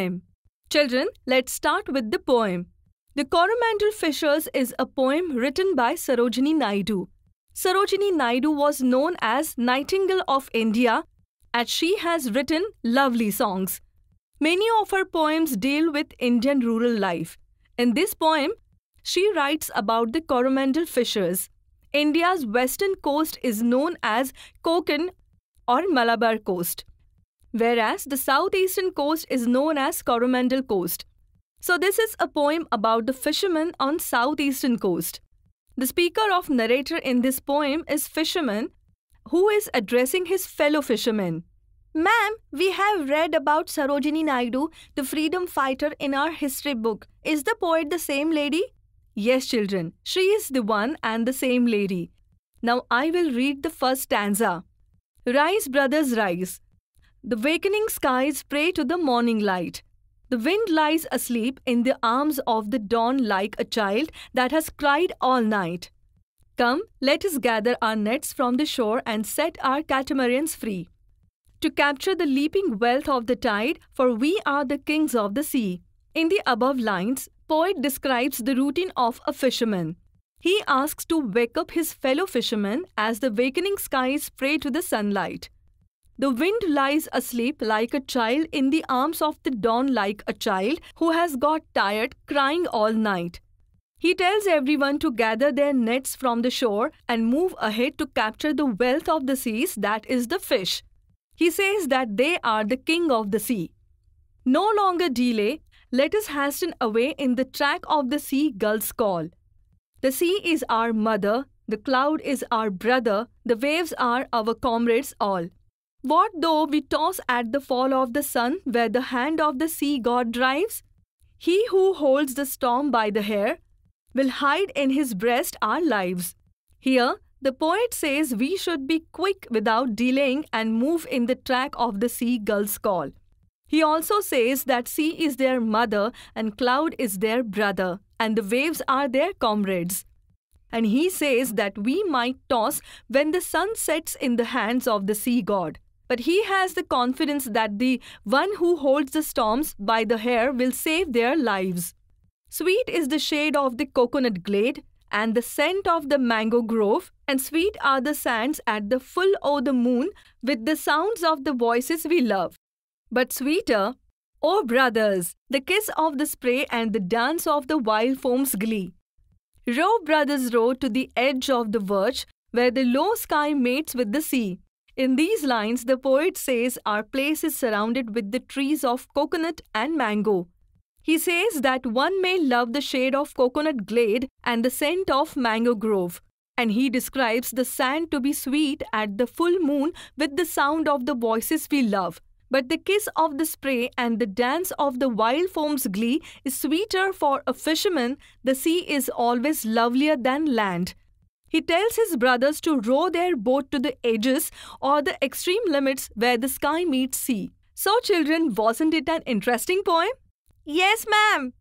poem. Children, let's start with the poem. The Coromandel Fishers is a poem written by Sarojini Naidu. Sarojini Naidu was known as Nightingale of India, as she has written lovely songs. Many of her poems deal with Indian rural life. In this poem, she writes about the Coromandel Fishers. India's western coast is known as Konkan or Malabar coast, whereas the southeastern coast is known as Coromandel coast. So this is a poem about the fishermen on southeastern coast. The speaker of narrator in this poem is fisherman who is addressing his fellow fishermen. Ma'am, we have read about Sarojini Naidu, the freedom fighter, in our history book. Is the poet the same lady? Yes, children, she is the one and the same lady. Now I will read the first stanza. Rise, brothers, rise. The wakening skies pray to the morning light. The wind lies asleep in the arms of the dawn like a child that has cried all night. Come, let us gather our nets from the shore and set our catamarans free, to capture the leaping wealth of the tide, for we are the kings of the sea. In the above lines, poet describes the routine of a fisherman. He asks to wake up his fellow fishermen as the wakening skies pray to the sunlight. The wind lies asleep like a child in the arms of the dawn like a child who has got tired crying all night. He tells everyone to gather their nets from the shore and move ahead to capture the wealth of the seas, that is the fish. He says that they are the king of the sea. No longer delay, let us hasten away in the track of the sea gull's call. The sea is our mother, the cloud is our brother, the waves are our comrades all. What though we toss at the fall of the sun where the hand of the sea god drives? He who holds the storm by the hair will hide in his breast our lives. Here, the poet says we should be quick without delaying and move in the track of the sea gull's call. He also says that sea is their mother and cloud is their brother and the waves are their comrades. And he says that we might toss when the sun sets in the hands of the sea god. But he has the confidence that the one who holds the storms by the hair will save their lives. Sweet is the shade of the coconut glade and the scent of the mango grove, and sweet are the sands at the full o' the moon with the sounds of the voices we love. But sweeter, O brothers, the kiss of the spray and the dance of the wild foam's glee. Row, brothers, row to the edge of the verge where the low sky mates with the sea. In these lines, the poet says our place is surrounded with the trees of coconut and mango. He says that one may love the shade of coconut glade and the scent of mango grove, and he describes the sand to be sweet at the full moon with the sound of the voices we love. But the kiss of the spray and the dance of the wild foam's glee is sweeter for a fisherman. The sea is always lovelier than land. He tells his brothers to row their boat to the edges or the extreme limits where the sky meets sea. So children, wasn't it an interesting poem? Yes, ma'am.